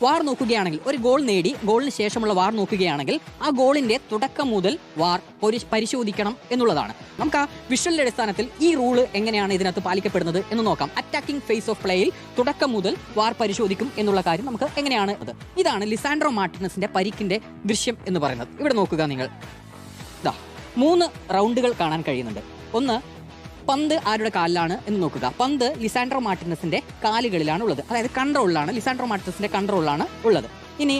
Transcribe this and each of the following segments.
വാർ നോക്കുകയാണെങ്കിൽ ഒരു ഗോൾ നേടി ഗോളിന് ശേഷമുള്ള വാർ നോക്കുകയാണെങ്കിൽ ആ ഗോളിന്റെ തുടക്കം മുതൽ വാർ പരിശോധിക്കണം എന്നുള്ളതാണ്. നമുക്ക് ആ വിഷ്വലിന്റെ അടിസ്ഥാനത്തിൽ ഈ റൂള് എങ്ങനെയാണ് ഇതിനകത്ത് പാലിക്കപ്പെടുന്നത് എന്ന് നോക്കാം. അറ്റാക്കിംഗ് ഫേസ് ഓഫ് പ്ലേയിൽ തുടക്കം മുതൽ വാർ പരിശോധിക്കും എന്നുള്ള കാര്യം നമുക്ക് എങ്ങനെയാണ് അത്. ഇതാണ് ലിസാൻഡ്രോ മാർട്ടിനസിന്റെ പരിക്കിന്റെ ദൃശ്യം എന്ന് പറയുന്നത്. ഇവിടെ നോക്കുക നിങ്ങൾ, 3 റൗണ്ടുകൾ കാണാൻ കഴിയുന്നുണ്ട്. ഒന്ന്, പന്ത് ആരുടെ കാലിലാണ് എന്ന് നോക്കുക. പന്ത് ലിസാൻഡ്രോ മാർട്ടിനസിന്റെ കാലുകളിലാണ് ഉള്ളത്, അതായത് കൺട്രോളിലാണ്, ലിസാൻഡ്രോ മാർട്ടിനസിന്റെ കൺട്രോളിലാണ് ഉള്ളത്. ഇനി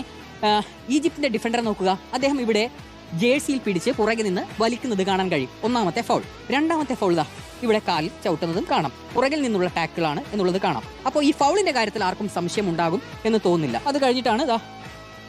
ഈജിപ്തിന്റെ ഡിഫൻഡർ നോക്കുക, അദ്ദേഹം ഇവിടെ ജേഴ്സിയിൽ പിടിച്ച് പുറകെ നിന്ന് വലിക്കുന്നത് കാണാൻ കഴിയും. ഒന്നാമത്തെ ഫൗൾ. രണ്ടാമത്തെ ഫൗൾ ഇവിടെ കാലിൽ ചവിട്ടുന്നതും കാണാം. പുറകിൽ നിന്നുള്ള ടാക്കിളാണ് എന്നുള്ളത് കാണാം. അപ്പോൾ ഈ ഫൗളിന്റെ കാര്യത്തിൽ ആർക്കും സംശയം ഉണ്ടാകും എന്ന് തോന്നുന്നില്ല. അത് കഴിഞ്ഞിട്ടാണ്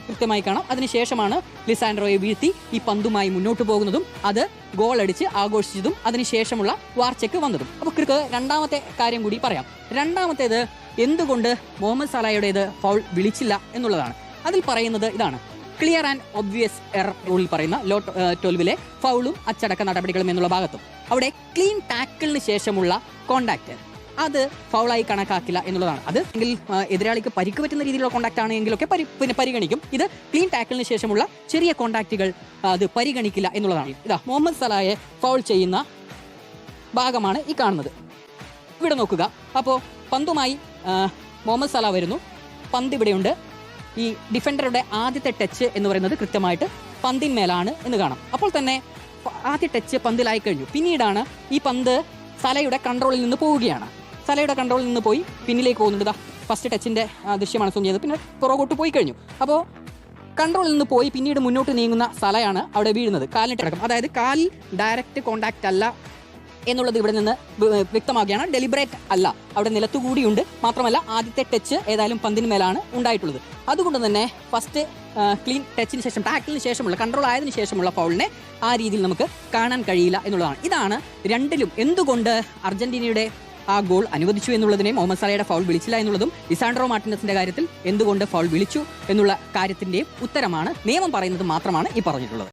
കൃത്യമായി കാണാം. അതിനുശേഷമാണ് ലിസാൻഡ്രോയെ വീഴ്ത്തി ഈ പന്തുമായി മുന്നോട്ട് പോകുന്നതും അത് ഗോൾ അടിച്ച് ആഘോഷിച്ചതും അതിനുശേഷമുള്ള വാർ ചെക്ക് വന്നതും. അപ്പോൾ രണ്ടാമത്തെ കാര്യം കൂടി പറയാം. രണ്ടാമത്തേത്, എന്തുകൊണ്ട് മുഹമ്മദ് സലാഹയുടേത് ഫൗൾ വിളിച്ചില്ല എന്നുള്ളതാണ്. അതിൽ പറയുന്നത് ഇതാണ്, ക്ലിയർ ആൻഡ് ഒബ്വിയസ് എറർ റൂളിൽ പറയുന്ന ലോ 12 ഫൗളും അച്ചടക്ക നടപടികളും എന്നുള്ള ഭാഗത്തും അവിടെ ക്ലീൻ ടാക്കിളിന് ശേഷമുള്ള കോണ്ടാക്ട് അത് ഫൗളായി കണക്കാക്കില്ല എന്നുള്ളതാണ്. അത് എങ്കിൽ എതിരാളിക്ക് പരിക്ക് പറ്റുന്ന രീതിയിലുള്ള കോണ്ടാക്ട് ആണെങ്കിലൊക്കെ പരിഗണിക്കും. ഇത് ക്ലീൻ ടാക്കിളിന് ശേഷമുള്ള ചെറിയ കോണ്ടാക്റ്റുകൾ അത് പരിഗണിക്കില്ല എന്നുള്ളതാണ്. മുഹമ്മദ് സലാഹയെ ഫൗൾ ചെയ്യുന്ന ഭാഗമാണ് ഈ കാണുന്നത്. ഇവിടെ നോക്കുക. അപ്പോൾ പന്തുമായി മുഹമ്മദ് സലാഹ് വരുന്നു, പന്ത് ഇവിടെയുണ്ട്. ഈ ഡിഫൻഡറുടെ ആദ്യത്തെ ടച്ച് എന്ന് പറയുന്നത് കൃത്യമായിട്ട് പന്തിന്മേലാണ് എന്ന് കാണാം. അപ്പോൾ തന്നെ ആദ്യ ടച്ച് പന്തിലായി കഴിഞ്ഞു. പിന്നീടാണ് ഈ പന്ത് സലയുടെ കൺട്രോളിൽ നിന്ന് പോവുകയാണ്. സലയുടെ കൺട്രോളിൽ നിന്ന് പോയി പിന്നിലേക്ക് പോകുന്നുണ്ട്. ഫസ്റ്റ് ടച്ചിന്റെ ദൃശ്യമാണ് സൂം ചെയ്തത്. പിന്നെ പുറകോട്ട് പോയി കഴിഞ്ഞു. അപ്പോൾ കൺട്രോളിൽ നിന്ന് പോയി പിന്നീട് മുന്നോട്ട് നീങ്ങുന്ന സലയാണ് അവിടെ വീഴുന്നത്, കാലിനിട്ടടക്കം. അതായത് കാലിൽ ഡയറക്റ്റ് കോണ്ടാക്ട് അല്ല എന്നുള്ളത് ഇവിടെ നിന്ന് വ്യക്തമാവുകയാണ്. ഡെലിബറേറ്റ് അല്ല, അവിടെ നിലത്തുകൂടിയുണ്ട്. മാത്രമല്ല ആദ്യത്തെ ടച്ച് ഏതായാലും പന്തിന് മേലാണ് ഉണ്ടായിട്ടുള്ളത്. അതുകൊണ്ട് തന്നെ ഫസ്റ്റ് ക്ലീൻ ടച്ചിന് ശേഷം, ടാക്കിളിന് ശേഷമുള്ള, കൺട്രോൾ ആയതിനു ശേഷമുള്ള ഫൗളിനെ ആ രീതിയിൽ നമുക്ക് കാണാൻ കഴിയില്ല എന്നുള്ളതാണ്. ഇതാണ് രണ്ടിലും എന്തുകൊണ്ട് അർജന്റീനയുടെ ആ ഗോൾ അനുവദിച്ചു എന്നുള്ളതിനെയും മുഹമ്മദ് സലാഹയുടെ ഫൗൾ വിളിച്ചില്ല എന്നുള്ളതും ലിസാൻഡ്രോ മാർട്ടിനസിന്റെ കാര്യത്തിൽ എന്തുകൊണ്ട് ഫൗൾ വിളിച്ചു എന്നുള്ള കാര്യത്തിന്റെയും ഉത്തരമാണ്. നിയമം പറയുന്നത് മാത്രമാണ് ഈ പറഞ്ഞിട്ടുള്ളത്.